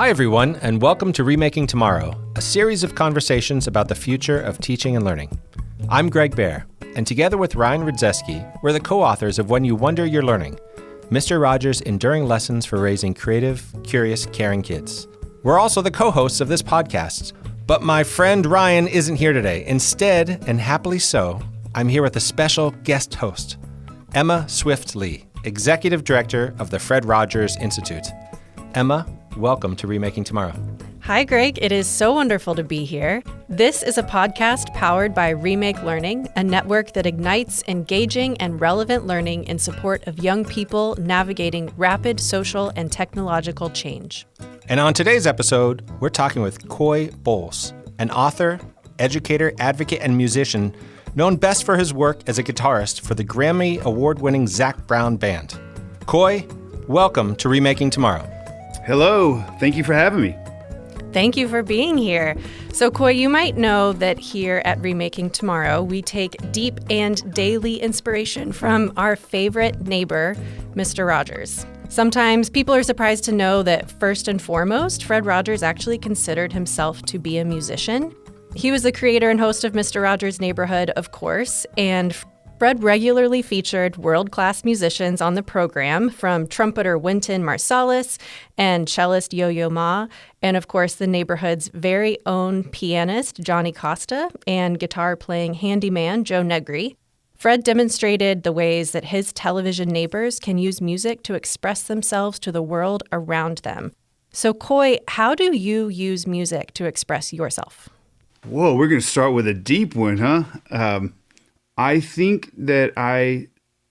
Hi, everyone, and welcome to Remaking Tomorrow, a series of conversations about the future of teaching and learning. I'm Greg Baer, and together with Ryan Rudzeski, we're the co-authors of When You Wonder You're Learning, Mr. Rogers' Enduring Lessons for Raising Creative, Curious, Caring Kids. We're also the co-hosts of this podcast, but my friend Ryan isn't here today. Instead, and happily so, I'm here with a special guest host, Emma Swift-Lee, Executive Director of the Fred Rogers Institute. Emma, welcome to Remaking Tomorrow. Hi, Greg. It is so wonderful to be here. This is a podcast powered by Remake Learning, a network that ignites engaging and relevant learning in support of young people navigating rapid social and technological change. And on today's episode, we're talking with Coy Bowles, an author, educator, advocate, and musician known best for his work as a guitarist for the Grammy Award-winning Zac Brown Band. Coy, welcome to Remaking Tomorrow. Hello. Thank you for having me. Thank you for being here. So, Coy, you might know that here at Remaking Tomorrow, we take deep and daily inspiration from our favorite neighbor, Mr. Rogers. Sometimes people are surprised to know that first and foremost, Fred Rogers actually considered himself to be a musician. He was the creator and host of Mr. Rogers' Neighborhood, of course, and Fred regularly featured world-class musicians on the program, from trumpeter Wynton Marsalis and cellist Yo-Yo Ma, and of course the neighborhood's very own pianist Johnny Costa and guitar-playing handyman Joe Negri. Fred demonstrated the ways that his television neighbors can use music to express themselves to the world around them. So, Coy, how do you use music to express yourself? Whoa, we're going to start with a deep one, huh? I think that I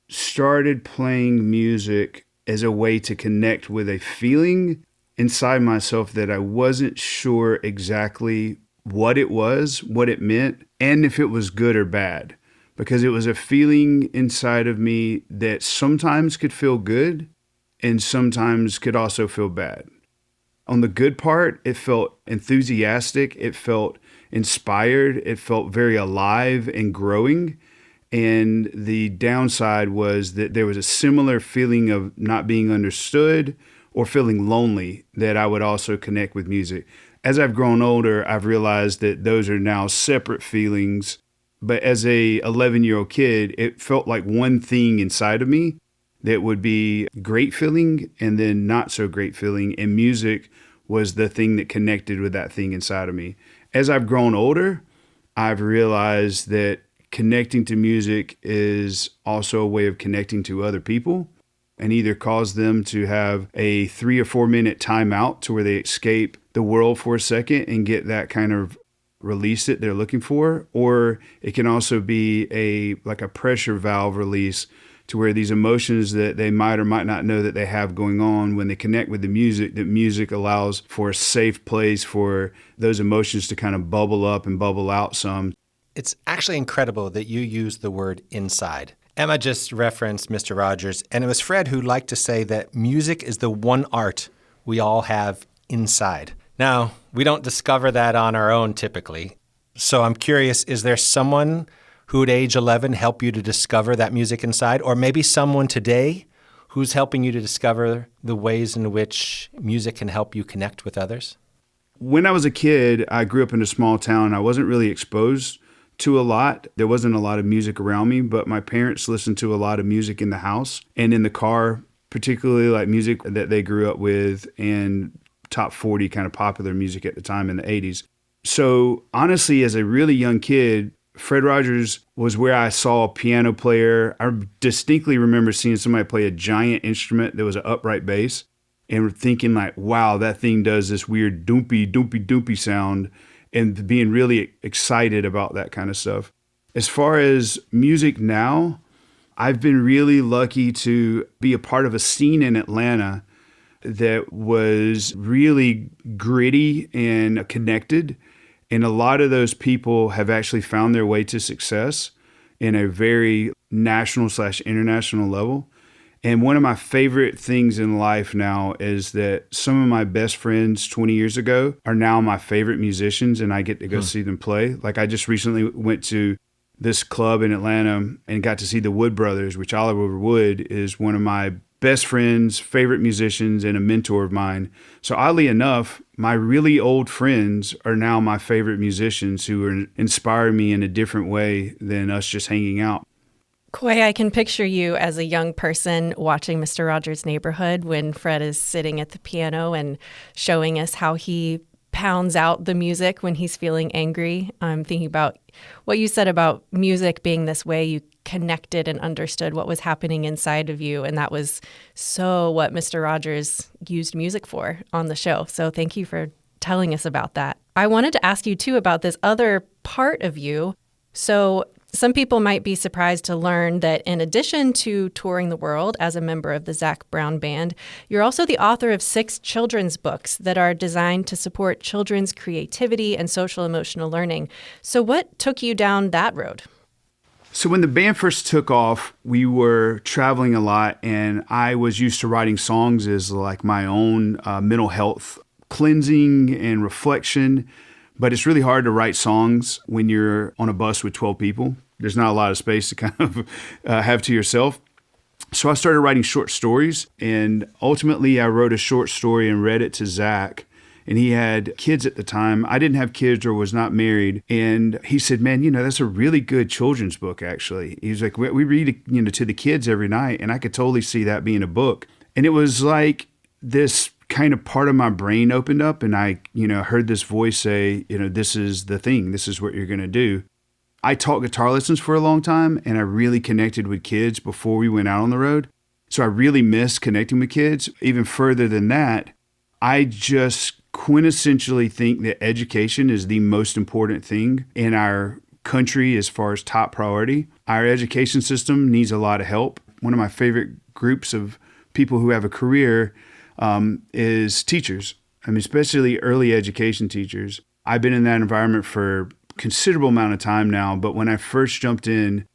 started playing music as a way to connect with a feeling inside myself that I wasn't sure exactly what it was, what it meant, and if it was good or bad. Because it was a feeling inside of me that sometimes could feel good and sometimes could also feel bad. On the good part, it felt enthusiastic, it felt inspired, it felt very alive and growing. And the downside was that there was a similar feeling of not being understood or feeling lonely that I would also connect with music. As I've grown older, I've realized that those are now separate feelings. But as a 11-year-old kid, it felt like one thing inside of me that would be great feeling and then not so great feeling. And music was the thing that connected with that thing inside of me. As I've grown older, I've realized that connecting to music is also a way of connecting to other people and either cause them to have a 3 or 4 minute timeout to where they escape the world for a second and get that kind of release that they're looking for. Or it can also be a pressure valve release to where these emotions that they might or might not know that they have going on, when they connect with the music, that music allows for a safe place for those emotions to kind of bubble up and bubble out some. It's actually incredible that you use the word inside. Emma just referenced Mr. Rogers, and it was Fred who liked to say that music is the one art we all have inside. Now, we don't discover that on our own typically. So I'm curious, is there someone who at age 11 helped you to discover that music inside? Or maybe someone today who's helping you to discover the ways in which music can help you connect with others? When I was a kid, I grew up in a small town. I wasn't really exposed to a lot. There wasn't a lot of music around me, but my parents listened to a lot of music in the house and in the car, particularly like music that they grew up with and top 40 kind of popular music at the time in the 80s. So honestly, as a really young kid, Fred Rogers was where I saw a piano player. I distinctly remember seeing somebody play a giant instrument that was an upright bass and thinking like, wow, that thing does this weird doompy, doompy, doompy sound, and being really excited about that kind of stuff. As far as music now, I've been really lucky to be a part of a scene in Atlanta that was really gritty and connected. And a lot of those people have actually found their way to success in a very national/international level. And one of my favorite things in life now is that some of my best friends 20 years ago are now my favorite musicians, and I get to go see them play. Like I just recently went to this club in Atlanta and got to see the Wood Brothers, which Oliver Wood is one of my best friends, favorite musicians, and a mentor of mine. So oddly enough, my really old friends are now my favorite musicians who are inspiring me in a different way than us just hanging out. Coy, I can picture you as a young person watching Mr. Rogers' Neighborhood when Fred is sitting at the piano and showing us how he pounds out the music when he's feeling angry. I'm thinking about what you said about music being this way. You connected and understood what was happening inside of you. And that was so what Mr. Rogers used music for on the show. So thank you for telling us about that. I wanted to ask you, too, about this other part of you. So some people might be surprised to learn that in addition to touring the world as a member of the Zac Brown Band, you're also the author of 6 children's books that are designed to support children's creativity and social emotional learning. So what took you down that road? So when the band first took off, we were traveling a lot, and I was used to writing songs as like my own mental health cleansing and reflection. But it's really hard to write songs when you're on a bus with 12 people. There's not a lot of space to kind of have to yourself. So I started writing short stories, and ultimately I wrote a short story and read it to Zac. And he had kids at the time. I didn't have kids or was not married. And he said, man, that's a really good children's book, actually. He's like, we read it, to the kids every night. And I could totally see that being a book. And it was like this kind of part of my brain opened up, and I, heard this voice say, this is the thing. This is what you're going to do. I taught guitar lessons for a long time, and I really connected with kids before we went out on the road. So I really missed connecting with kids. Even further than that, I just quintessentially think that education is the most important thing in our country as far as top priority. Our education system needs a lot of help. One of my favorite groups of people who have a career is teachers. I mean, especially early education teachers. I've been in that environment for a considerable amount of time now, but when I first jumped in,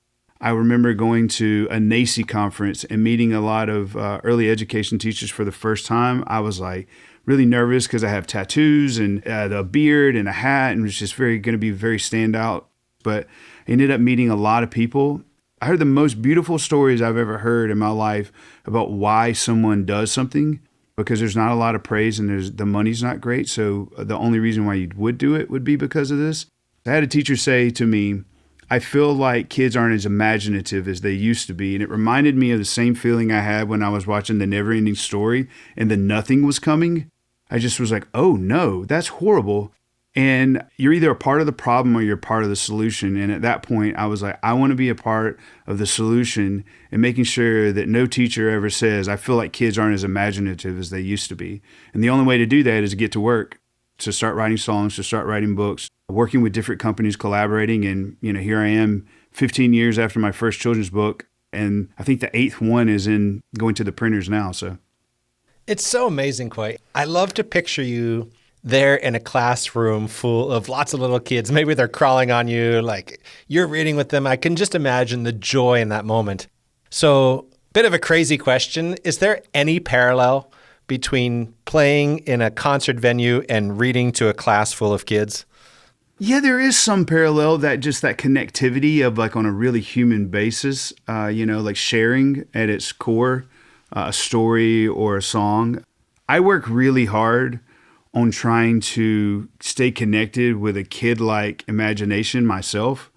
I remember going to a NACCE conference and meeting a lot of early education teachers for the first time. I was like really nervous because I have tattoos and a beard and a hat, and it was just going to be very standout. But I ended up meeting a lot of people. I heard the most beautiful stories I've ever heard in my life about why someone does something, because there's not a lot of praise and the money's not great. So the only reason why you would do it would be because of this. I had a teacher say to me, I feel like kids aren't as imaginative as they used to be. And it reminded me of the same feeling I had when I was watching The Never-Ending Story and then nothing was coming. I just was like, oh no, that's horrible. And you're either a part of the problem or you're part of the solution. And at that point, I was like, I want to be a part of the solution and making sure that no teacher ever says, I feel like kids aren't as imaginative as they used to be. And the only way to do that is to get to work, to start writing songs, to start writing books, working with different companies, collaborating. And, here I am 15 years after my first children's book. And I think the 8th one is going to the printers now. So it's so amazing, Coy. I love to picture you there in a classroom full of lots of little kids. Maybe they're crawling on you, like you're reading with them. I can just imagine the joy in that moment. So, bit of a crazy question. Is there any parallel between playing in a concert venue and reading to a class full of kids? Yeah, there is some parallel, that connectivity of like on a really human basis, like sharing at its core, a story or a song. I work really hard on trying to stay connected with a kid-like imagination myself.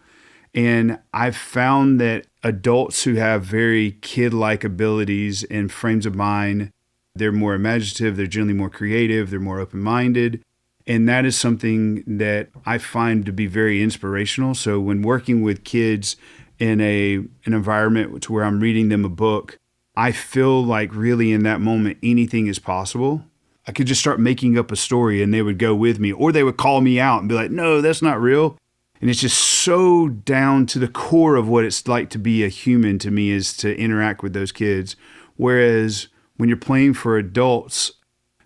And I've found that adults who have very kid-like abilities and frames of mind, they're more imaginative, they're generally more creative, they're more open-minded. And that is something that I find to be very inspirational. So when working with kids in an environment to where I'm reading them a book, I feel like really in that moment, anything is possible. I could just start making up a story and they would go with me, or they would call me out and be like, no, that's not real. And it's just so down to the core of what it's like to be a human to me, is to interact with those kids. Whereas when you're playing for adults,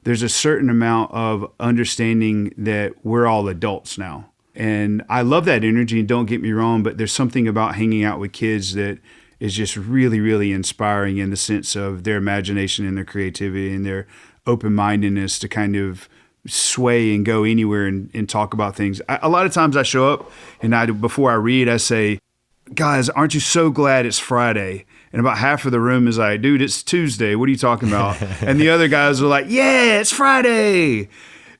there's a certain amount of understanding that we're all adults now. And I love that energy, and don't get me wrong, but there's something about hanging out with kids that is just really, really inspiring in the sense of their imagination and their creativity and their open-mindedness to kind of sway and go anywhere and talk about things. A lot of times I show up and before I read, I say, guys, aren't you so glad it's Friday? And about half of the room is like, dude, it's Tuesday. What are you talking about? And the other guys are like, yeah, it's Friday.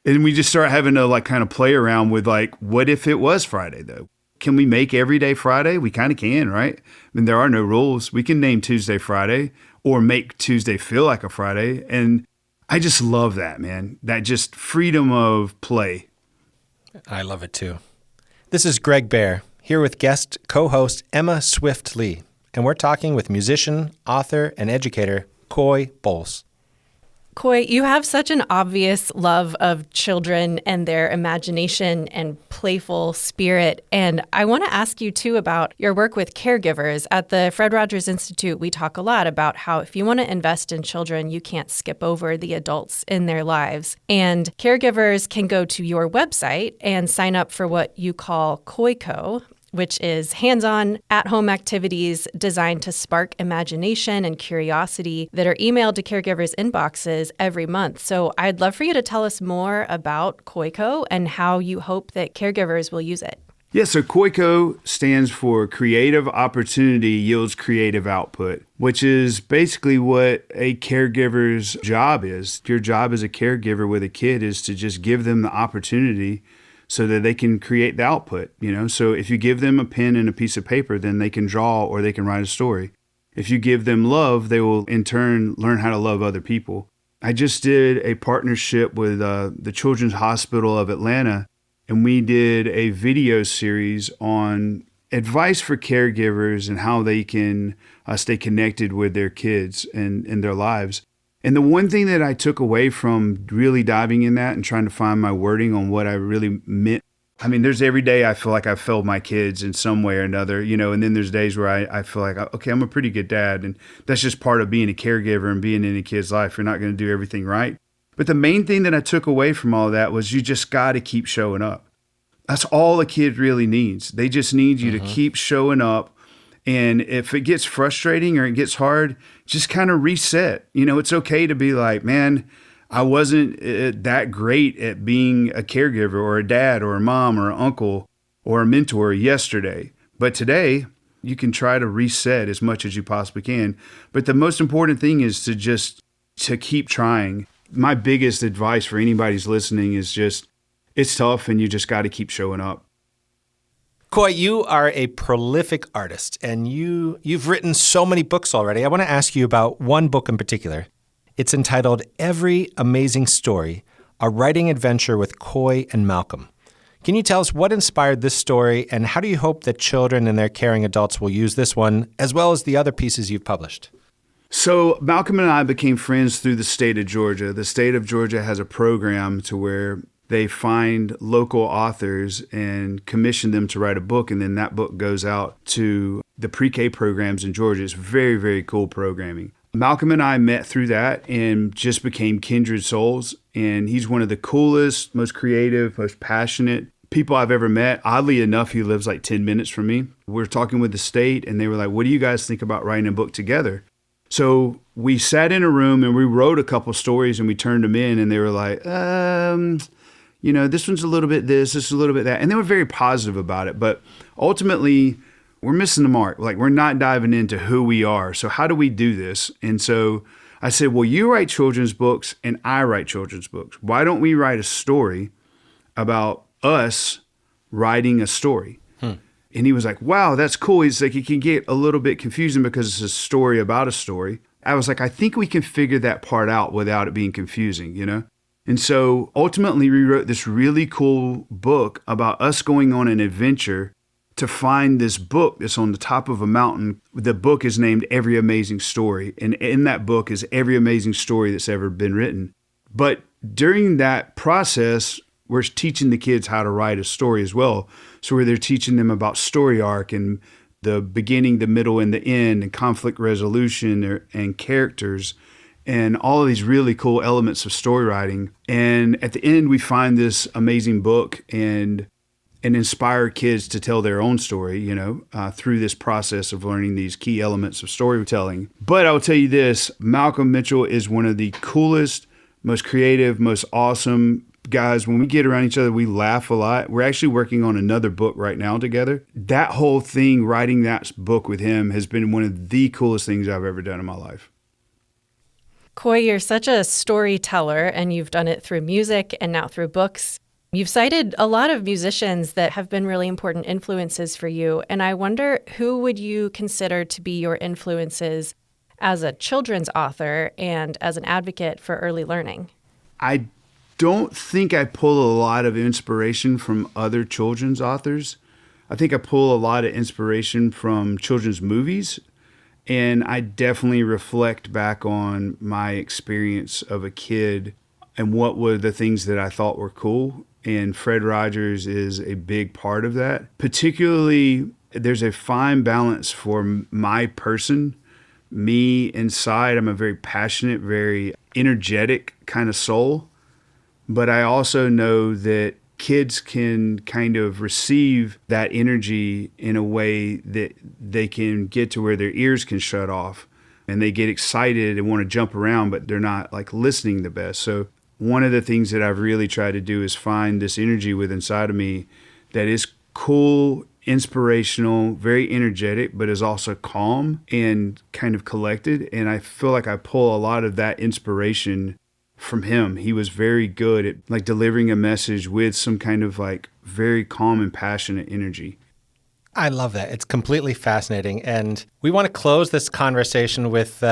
And we just start having to like kind of play around with like, what if it was Friday though? Can we make every day Friday? We kind of can, right? I mean, there are no rules. We can name Tuesday Friday or make Tuesday feel like a Friday. And I just love that, man. That just freedom of play. I love it too. This is Greg Bear, here with guest co-host Emma Swift Lee, and we're talking with musician, author, and educator Coy Bowles. Coy, you have such an obvious love of children and their imagination and playful spirit. And I want to ask you, too, about your work with caregivers. At the Fred Rogers Institute, we talk a lot about how if you want to invest in children, you can't skip over the adults in their lives. And caregivers can go to your website and sign up for what you call COICO, which is hands-on, at-home activities designed to spark imagination and curiosity that are emailed to caregivers' inboxes every month. So I'd love for you to tell us more about COICO and how you hope that caregivers will use it. Yeah, so COICO stands for Creative Opportunity Yields Creative Output, which is basically what a caregiver's job is. Your job as a caregiver with a kid is to just give them the opportunity so that they can create the output, So if you give them a pen and a piece of paper, then they can draw or they can write a story. If you give them love, they will in turn learn how to love other people. I just did a partnership with the Children's Hospital of Atlanta, and we did a video series on advice for caregivers and how they can stay connected with their kids and in their lives. And the one thing that I took away from really diving in that and trying to find my wording on what I really meant, I mean, there's every day I feel like I've failed my kids in some way or another, and then there's days where I feel like, okay, I'm a pretty good dad. And that's just part of being a caregiver and being in a kid's life. You're not going to do everything right. But the main thing that I took away from all of that was you just got to keep showing up. That's all a kid really needs. They just need you to keep showing up. And if it gets frustrating or it gets hard, just kind of reset. It's okay to be like, man, I wasn't that great at being a caregiver or a dad or a mom or an uncle or a mentor yesterday. But today, you can try to reset as much as you possibly can. But the most important thing is to keep trying. My biggest advice for anybody who's listening is just, it's tough and you just got to keep showing up. Coy, you are a prolific artist, and you've written so many books already. I want to ask you about one book in particular. It's entitled Every Amazing Story, A Writing Adventure with Coy and Malcolm. Can you tell us what inspired this story, and how do you hope that children and their caring adults will use this one, as well as the other pieces you've published? So Malcolm and I became friends through the state of Georgia. The state of Georgia has a program to where they find local authors and commission them to write a book, and then that book goes out to the pre-K programs in Georgia. It's very, very cool programming. Malcolm and I met through that and just became kindred souls, and he's one of the coolest, most creative, most passionate people I've ever met. Oddly enough, he lives like 10 minutes from me. We were talking with the state, and they were like, what do you guys think about writing a book together? So we sat in a room and we wrote a couple stories and we turned them in, and they were like, this one's a little bit this is a little bit that. And they were very positive about it. But ultimately, we're missing the mark. Like, we're not diving into who we are. So how do we do this? And so I said, well, you write children's books and I write children's books. Why don't we write a story about us writing a story? And he was like, wow, that's cool. He's like, it can get a little bit confusing because it's a story about a story. I was like, I think we can figure that part out without it being confusing, And so ultimately we wrote this really cool book about us going on an adventure to find this book that's on the top of a mountain. The book is named Every Amazing Story. And in that book is every amazing story that's ever been written. But during that process, we're teaching the kids how to write a story as well. So where they're teaching them about story arc and the beginning, the middle, and the end, and conflict resolution and characters, and all of these really cool elements of story writing. And at the end, we find this amazing book and inspire kids to tell their own story, through this process of learning these key elements of storytelling. But I will tell you this, Malcolm Mitchell is one of the coolest, most creative, most awesome guys, when we get around each other, we laugh a lot. We're actually working on another book right now together. That whole thing, writing that book with him, has been one of the coolest things I've ever done in my life. Coy, you're such a storyteller, and you've done it through music and now through books. You've cited a lot of musicians that have been really important influences for you, and I wonder, who would you consider to be your influences as a children's author and as an advocate for early learning? I don't think I pull a lot of inspiration from other children's authors. I think I pull a lot of inspiration from children's movies, and I definitely reflect back on my experience of a kid and what were the things that I thought were cool. And Fred Rogers is a big part of that. Particularly, there's a fine balance for my person. Me inside, I'm a very passionate, very energetic kind of soul. But I also know that kids can kind of receive that energy in a way that they can get to where their ears can shut off and they get excited and want to jump around, but they're not like listening the best. So one of the things that I've really tried to do is find this energy within inside of me that is cool, inspirational, very energetic, but is also calm and kind of collected. And I feel like I pull a lot of that inspiration from him. He was very good at like delivering a message with some kind of like very calm and passionate energy. I love that. It's completely fascinating. And we want to close this conversation with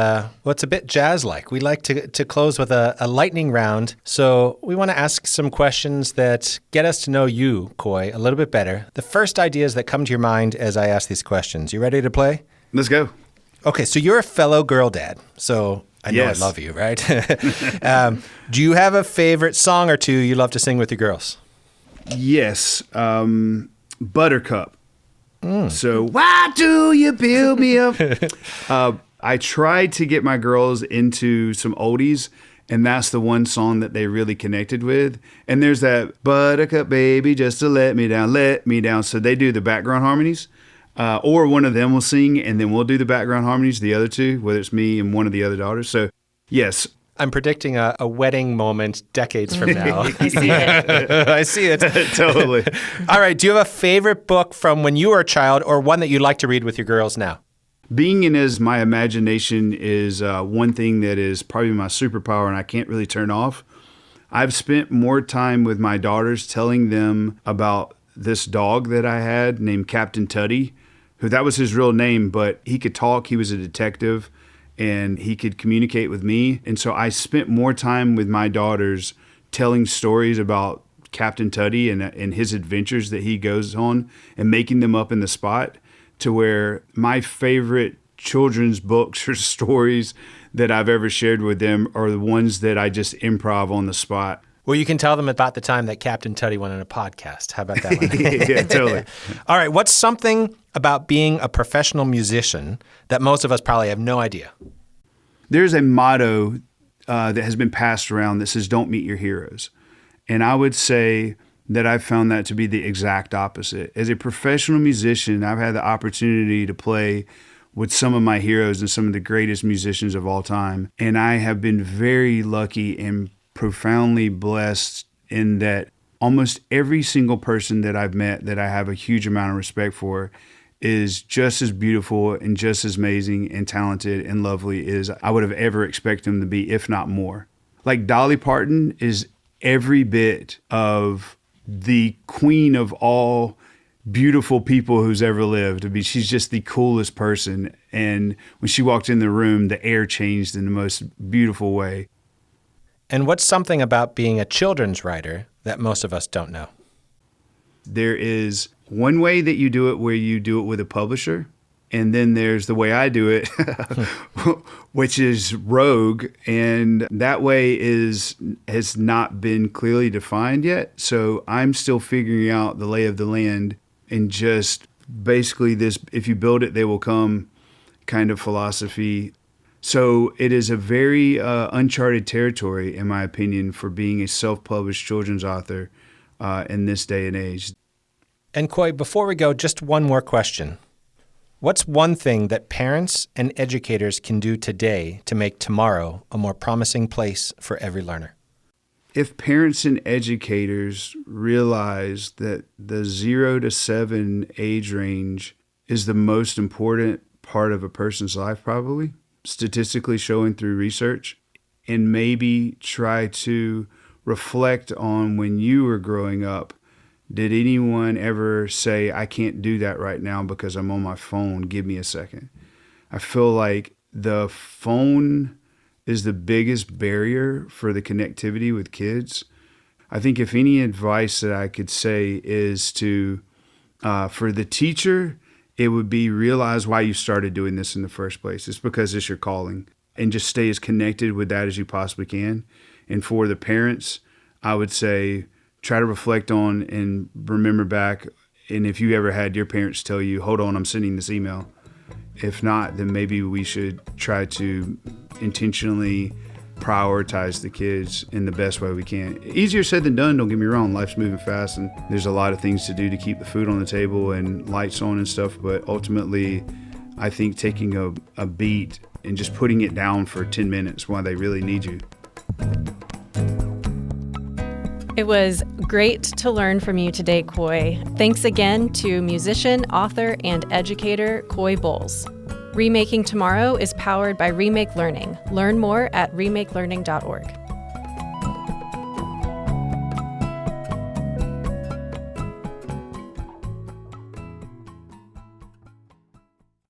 what's a bit jazz-like. We like to close with a lightning round. So we want to ask some questions that get us to know you, Coy, a little bit better. The first ideas that come to your mind as I ask these questions. You ready to play? Let's go. Okay, so you're a fellow girl dad. So I know Yes. I love you, right? Do you have a favorite song or two you love to sing with your girls? Yes. Buttercup. So, why do you build me up? I tried to get my girls into some oldies, and that's the one song that they really connected with. And there's that Buttercup, baby, just to let me down, let me down. So they do the background harmonies, or one of them will sing, and then we'll do the background harmonies, the other two, whether it's me and one of the other daughters. So, yes. I'm predicting a wedding moment decades from now. I see it. I see it. Totally. All right. Do you have a favorite book from when you were a child or one that you'd like to read with your girls now? Being in as my imagination is one thing that is probably my superpower and I can't really turn off. I've spent more time with my daughters telling them about this dog that I had named Captain Tuddy, who that was his real name, but he could talk. He was a detective and he could communicate with me. And so I spent more time with my daughters telling stories about Captain Tuddy and his adventures that he goes on and making them up in the spot, to where my favorite children's books or stories that I've ever shared with them are the ones that I just improv on the spot. Well, you can tell them about the time that Captain Tuddy went on a podcast. How about that one? Yeah, totally. All right. What's something about being a professional musician that most of us probably have no idea? There's a motto that has been passed around that says, don't meet your heroes. And I would say that I've found that to be the exact opposite. As a professional musician, I've had the opportunity to play with some of my heroes and some of the greatest musicians of all time. And I have been very lucky and profoundly blessed in that almost every single person that I've met that I have a huge amount of respect for is just as beautiful and just as amazing and talented and lovely as I would have ever expected them to be, if not more. Like Dolly Parton is every bit of the queen of all beautiful people who's ever lived. I mean, she's just the coolest person. And when she walked in the room, the air changed in the most beautiful way. And what's something about being a children's writer that most of us don't know? There is one way that you do it where you do it with a publisher. And then there's the way I do it, which is rogue. And that way has not been clearly defined yet. So I'm still figuring out the lay of the land and just basically this, if you build it, they will come kind of philosophy. So it is a very uncharted territory, in my opinion, for being a self-published children's author in this day and age. And Coy, before we go, just one more question. What's one thing that parents and educators can do today to make tomorrow a more promising place for every learner? if parents and educators realize that the 0 to 7 age range is the most important part of a person's life, probably, statistically showing through research, and maybe try to reflect on when you were growing up. Did anyone ever say, I can't do that right now because I'm on my phone, give me a second? I feel like the phone is the biggest barrier for the connectivity with kids. I think if any advice that I could say is to, for the teacher, it would be realize why you started doing this in the first place. It's because it's your calling, and just stay as connected with that as you possibly can. And for the parents, I would say try to reflect on and remember back. And if you ever had your parents tell you, hold on, I'm sending this email. If not, then maybe we should try to intentionally prioritize the kids in the best way we can. Easier said than done, don't get me wrong. Life's moving fast and there's a lot of things to do to keep the food on the table and lights on and stuff. But ultimately, I think taking a beat and just putting it down for 10 minutes while they really need you. It was great to learn from you today, Coy. Thanks again to musician, author, and educator Coy Bowles. Remaking Tomorrow is powered by Remake Learning. Learn more at remakelearning.org.